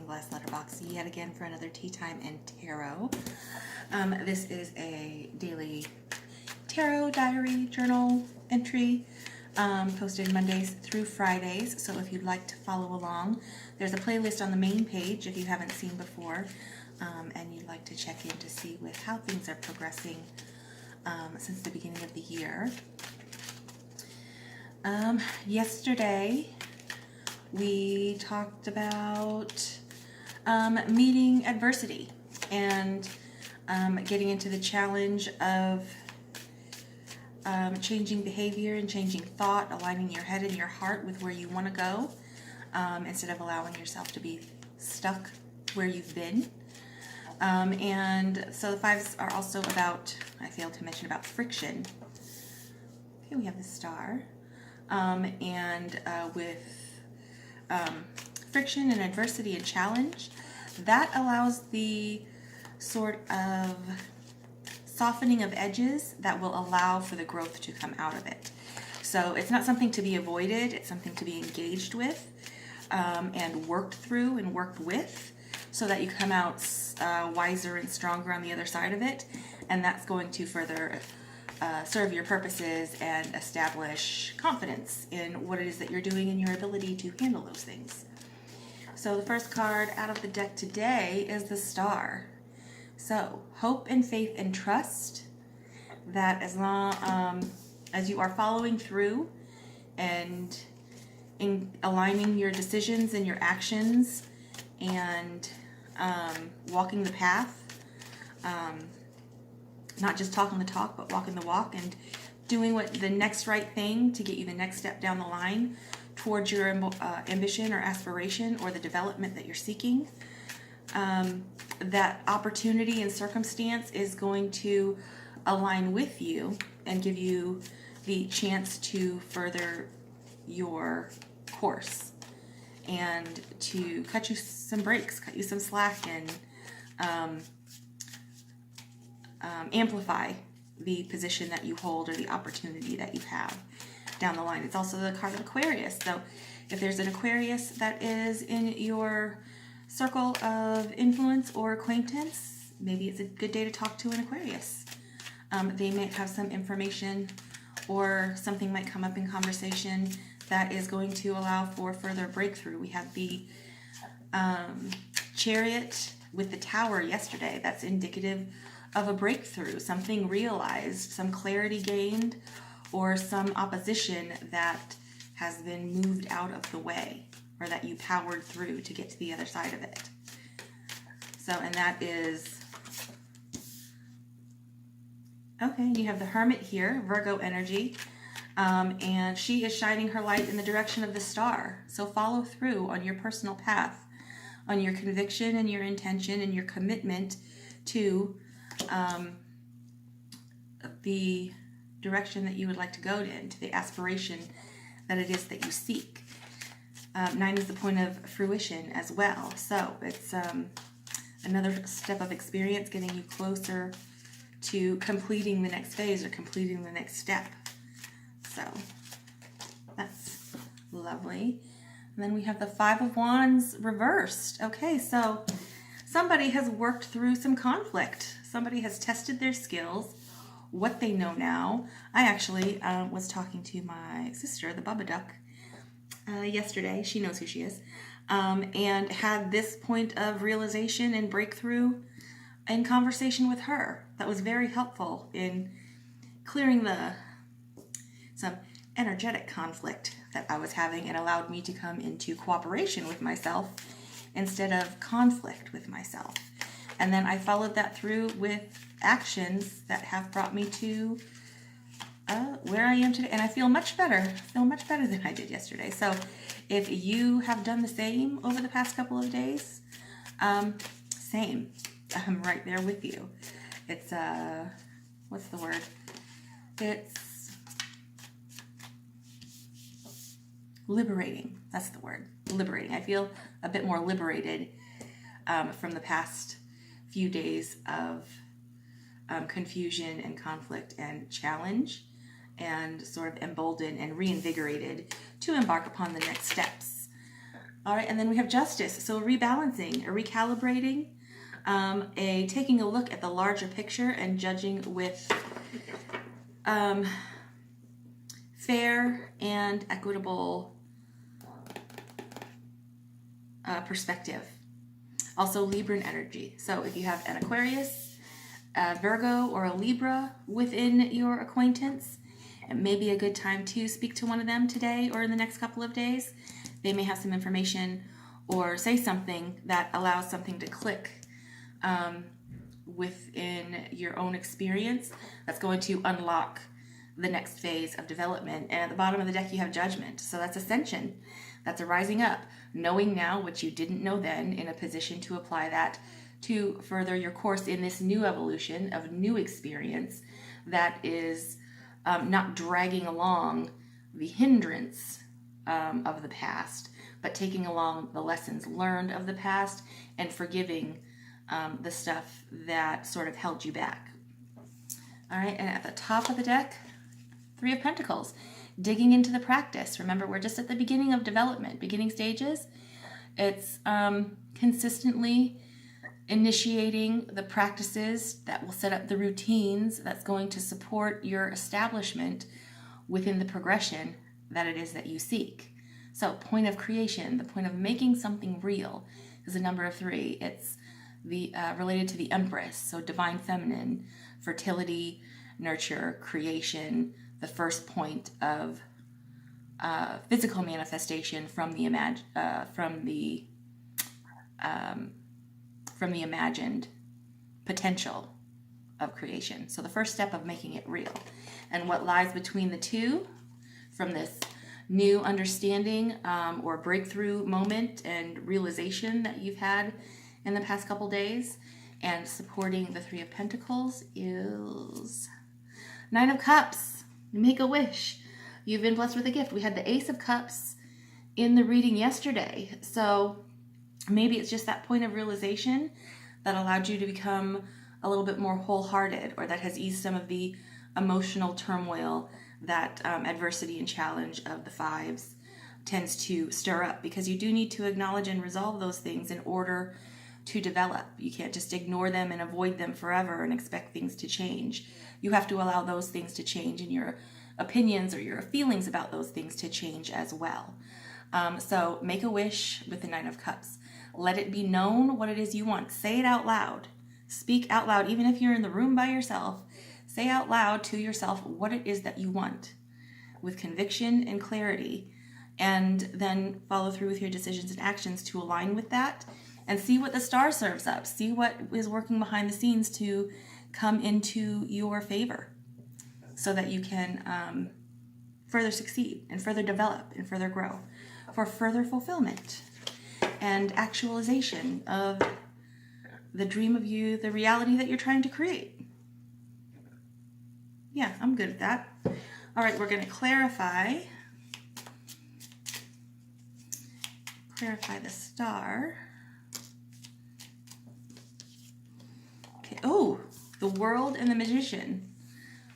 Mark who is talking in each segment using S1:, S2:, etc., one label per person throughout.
S1: Glass Letterbox yet again for another Teatime and Tarot. This is a daily tarot diary journal entry posted Mondays through Fridays. So if you'd like to follow along, there's a playlist on the main page if you haven't seen before, and you'd like to check in to see with how things are progressing since the beginning of the year. Yesterday we talked about meeting adversity and getting into the challenge of changing behavior and changing thought, aligning your head and your heart with where you want to go, instead of allowing yourself to be stuck where you've been. And so the fives are also about, I failed to mention about friction. Okay, we have the star. With friction and adversity and challenge, that allows the sort of softening of edges that will allow for the growth to come out of it. So it's not something to be avoided, it's something to be engaged with and worked through and worked with, so that you come out wiser and stronger on the other side of it, and that's going to further serve your purposes and establish confidence in what it is that you're doing and your ability to handle those things. So the first card out of the deck today is the Star. So hope and faith and trust that as long as you are following through and in aligning your decisions and your actions and walking the path, not just talking the talk, but walking the walk and doing what the next right thing to get you the next step down the line towards your ambition or aspiration or the development that you're seeking. That opportunity and circumstance is going to align with you and give you the chance to further your course and to cut you some breaks, cut you some slack, and amplify the position that you hold or the opportunity that you have down the line. It's also the card of Aquarius. So if there's an Aquarius that is in your circle of influence or acquaintance, maybe it's a good day to talk to an Aquarius. They might have some information or something might come up in conversation that is going to allow for further breakthrough. We have the Chariot with the Tower yesterday. That's indicative of a breakthrough, something realized, some clarity gained, or some opposition that has been moved out of the way, or that you powered through to get to the other side of it. So, and that is, okay, you have the Hermit here, Virgo energy, and she is shining her light in the direction of the Star. So follow through on your personal path, on your conviction and your intention and your commitment to the direction that you would like to go in, to the aspiration that it is that you seek. 9 is the point of fruition as well. So it's another step of experience getting you closer to completing the next phase or completing the next step. So that's lovely. And then we have the 5 of Wands reversed. Okay, so somebody has worked through some conflict. Somebody has tested their skills, what they know now. I actually was talking to my sister, the Bubba Duck, yesterday. She knows who she is. And had this point of realization and breakthrough in conversation with her. That was very helpful in clearing some energetic conflict that I was having, and allowed me to come into cooperation with myself instead of conflict with myself. And then I followed that through with actions that have brought me to where I am today. And I feel much better than I did yesterday. So if you have done the same over the past couple of days, same. I'm right there with you. It's, what's the word? It's liberating. That's the word. Liberating. I feel a bit more liberated from the past few days of confusion and conflict and challenge, and sort of emboldened and reinvigorated to embark upon the next steps. All right, and then we have Justice. So rebalancing, a recalibrating, taking a look at the larger picture and judging with fair and equitable perspective. Also Libran energy. So if you have an Aquarius, a Virgo, or a Libra within your acquaintance, it may be a good time to speak to one of them today or in the next couple of days. They may have some information or say something that allows something to click within your own experience that's going to unlock the next phase of development. And at the bottom of the deck you have Judgment. So that's ascension. That's a rising up, knowing now what you didn't know then, in a position to apply that to further your course in this new evolution of new experience that is not dragging along the hindrance of the past, but taking along the lessons learned of the past and forgiving the stuff that sort of held you back. All right, and at the top of the deck, Three of Pentacles, digging into the practice. Remember, we're just at the beginning of development, beginning stages. It's consistently initiating the practices that will set up the routines that's going to support your establishment within the progression that it is that you seek. So point of creation, the point of making something real, is a number of 3. It's the related to the Empress, so divine feminine, fertility, nurture, creation, the first point of physical manifestation from the imagined potential of creation. So the first step of making it real. And what lies between the two, from this new understanding or breakthrough moment and realization that you've had in the past couple days, and supporting the Three of Pentacles, is Nine of Cups. Make a wish. You've been blessed with a gift. We had the Ace of Cups in the reading yesterday. So maybe it's just that point of realization that allowed you to become a little bit more wholehearted, or that has eased some of the emotional turmoil that adversity and challenge of the fives tends to stir up, because you do need to acknowledge and resolve those things in order to develop. You can't just ignore them and avoid them forever and expect things to change. You have to allow those things to change, and your opinions or your feelings about those things to change as well. So make a wish with the Nine of Cups. Let it be known what it is you want. Say it out loud. Speak out loud, even if you're in the room by yourself. Say out loud to yourself what it is that you want, with conviction and clarity, and then follow through with your decisions and actions to align with that, and see what the star serves up. See what is working behind the scenes to come into your favor, so that you can further succeed and further develop and further grow, for further fulfillment and actualization of the dream of you, the reality that you're trying to create. Yeah, I'm good at that. All right, we're going to clarify the star. Okay. Oh, the World and the Magician.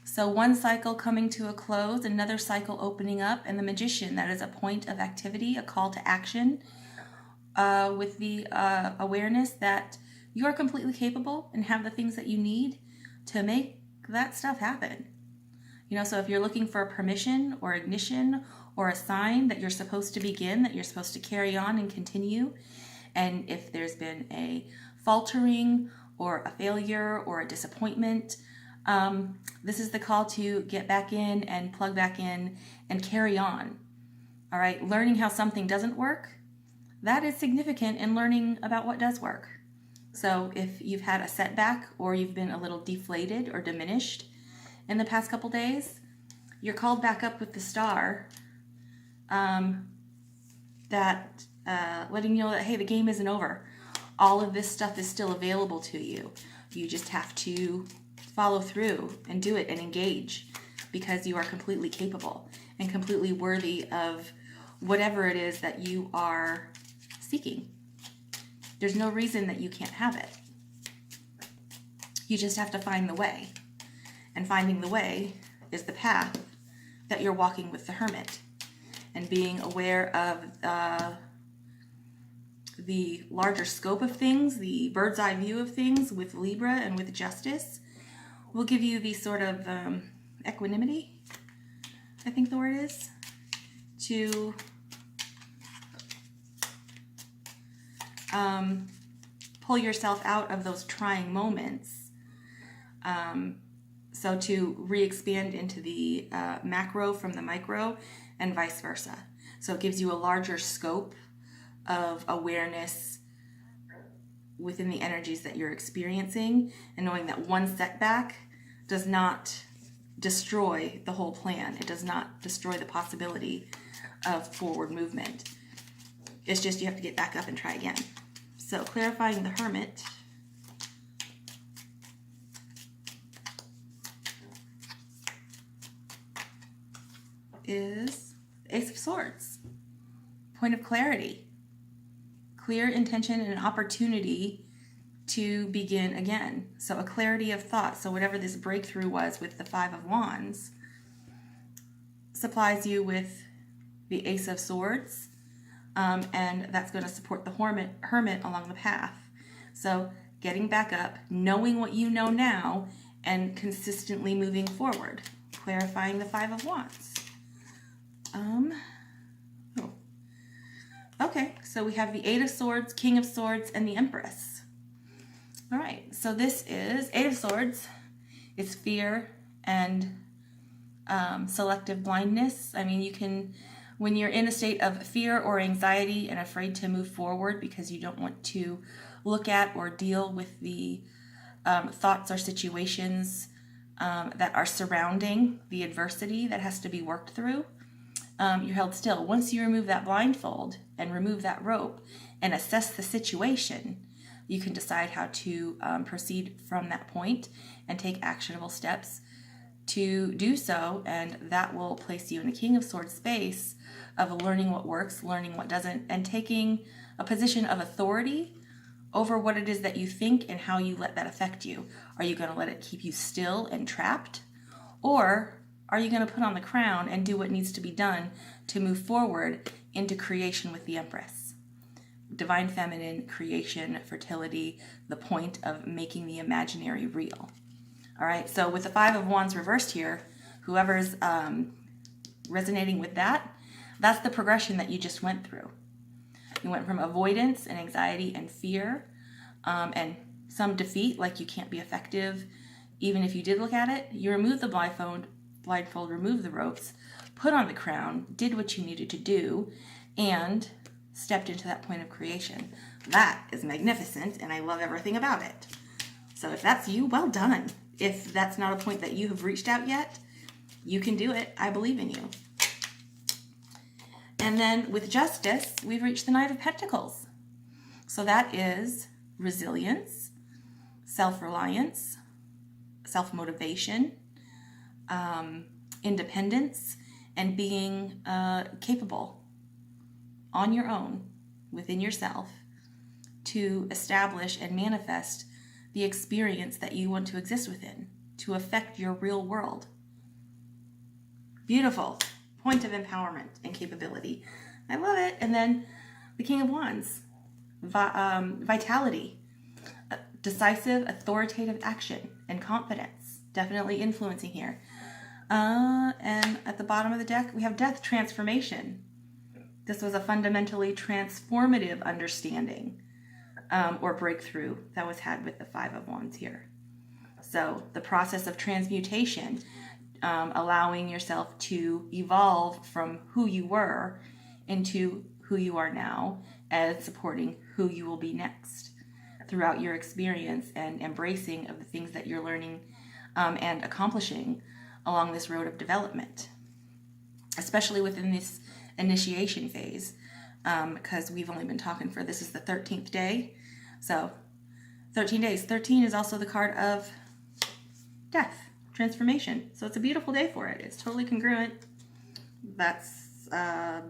S1: So one cycle coming to a close, another cycle opening up, and the Magician, that is a point of activity, a call to action, with the awareness that you are completely capable and have the things that you need to make that stuff happen. You know, so if you're looking for a permission or ignition or a sign that you're supposed to begin, that you're supposed to carry on and continue, and if there's been a faltering or a failure or a disappointment, this is the call to get back in and plug back in and carry on. All right, learning how something doesn't work, that is significant in learning about what does work. So if you've had a setback, or you've been a little deflated or diminished in the past couple days, you're called back up with the star, that letting you know that, hey, the game isn't over. All of this stuff is still available to you. You just have to follow through and do it and engage, because you are completely capable and completely worthy of whatever it is that you are seeking. There's no reason that you can't have it. You just have to find the way. And finding the way is the path that you're walking with the Hermit, and being aware of the larger scope of things, the bird's eye view of things with Libra and with Justice, will give you the sort of equanimity, I think the word is, to pull yourself out of those trying moments. So to re-expand into the macro from the micro and vice versa. So it gives you a larger scope of awareness within the energies that you're experiencing, and knowing that one setback does not destroy the whole plan. It does not destroy the possibility of forward movement. It's just you have to get back up and try again. So clarifying the Hermit. Is Ace of Swords. Point of clarity. Clear intention and an opportunity to begin again. So a clarity of thought. So whatever this breakthrough was with the Five of Wands supplies you with the Ace of Swords, and that's going to support the Hermit along the path. So getting back up, knowing what you know now, and consistently moving forward. Clarifying the Five of Wands. Okay, so we have the Eight of Swords, King of Swords, and the Empress. All right, so this is Eight of Swords. It's fear and selective blindness. I mean, you can, when you're in a state of fear or anxiety and afraid to move forward because you don't want to look at or deal with the thoughts or situations that are surrounding the adversity that has to be worked through, you're held still. Once you remove that blindfold and remove that rope and assess the situation, you can decide how to proceed from that point and take actionable steps to do so, and that will place you in a King of Swords space of learning what works, learning what doesn't, and taking a position of authority over what it is that you think and how you let that affect you. Are you going to let it keep you still and trapped? Or are you going to put on the crown and do what needs to be done to move forward into creation with the Empress? Divine feminine, creation, fertility, the point of making the imaginary real. All right, so with the Five of Wands reversed here, whoever's resonating with that, that's the progression that you just went through. You went from avoidance and anxiety and fear and some defeat, like you can't be effective even if you did look at it. You removed the blindfold, removed the ropes, put on the crown, did what you needed to do, and stepped into that point of creation. That is magnificent, and I love everything about it. So if that's you, well done. If that's not a point that you have reached out yet, you can do it. I believe in you. And then with Justice, we've reached the Knight of Pentacles. So that is resilience, self-reliance, self-motivation, independence, and being capable on your own, within yourself, to establish and manifest the experience that you want to exist within, to affect your real world. Beautiful. Point of empowerment and capability. I love it. And then the King of Wands, vitality, decisive, authoritative action, and confidence. Definitely influencing here. And at the bottom of the deck, we have Death, transformation. This was a fundamentally transformative understanding or breakthrough that was had with the Five of Wands here. So the process of transmutation, allowing yourself to evolve from who you were into who you are now, and supporting who you will be next throughout your experience, and embracing of the things that you're learning and accomplishing along this road of development, especially within this initiation phase, because we've only been talking for, this is the 13th day. So 13 days. 13 is also the card of death, transformation. So it's a beautiful day for it. It's totally congruent. That's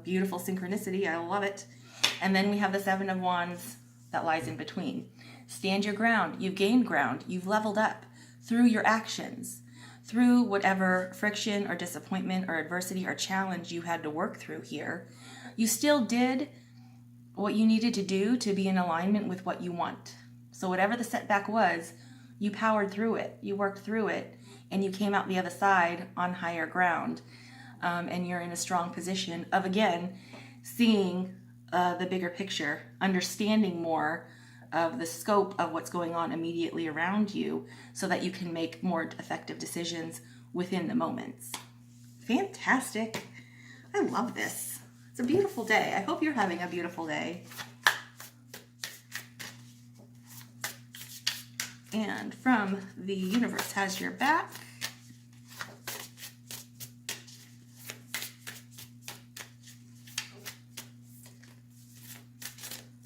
S1: beautiful synchronicity. I love it. And then we have the Seven of Wands that lies in between. Stand your ground. You've gained ground. You've leveled up through your actions, through whatever friction or disappointment or adversity or challenge you had to work through here. You still did what you needed to do to be in alignment with what you want. So whatever the setback was, you powered through it, you worked through it, and you came out the other side on higher ground. And you're in a strong position of, again, seeing the bigger picture, understanding more of the scope of what's going on immediately around you so that you can make more effective decisions within the moments. Fantastic. I love this. It's a beautiful day. I hope you're having a beautiful day. And from the universe has your back.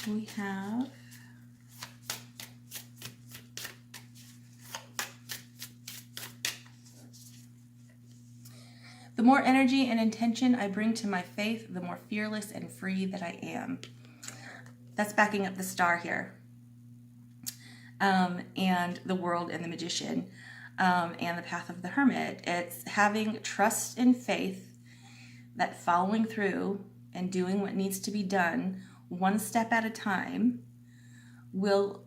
S1: We have the more energy and intention I bring to my faith, the more fearless and free that I am. That's backing up the star here. And the world and the magician, and the path of the hermit. It's having trust and faith that following through and doing what needs to be done one step at a time will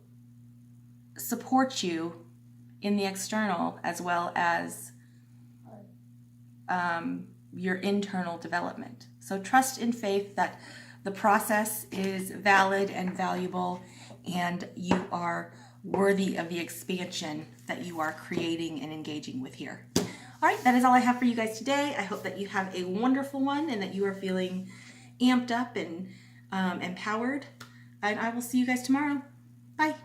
S1: support you in the external as well as your internal development. So trust and faith that the process is valid and valuable, and you are worthy of the expansion that you are creating and engaging with here. All right, that is all I have for you guys today. I hope that you have a wonderful one and that you are feeling amped up and empowered. And I will see you guys tomorrow. Bye.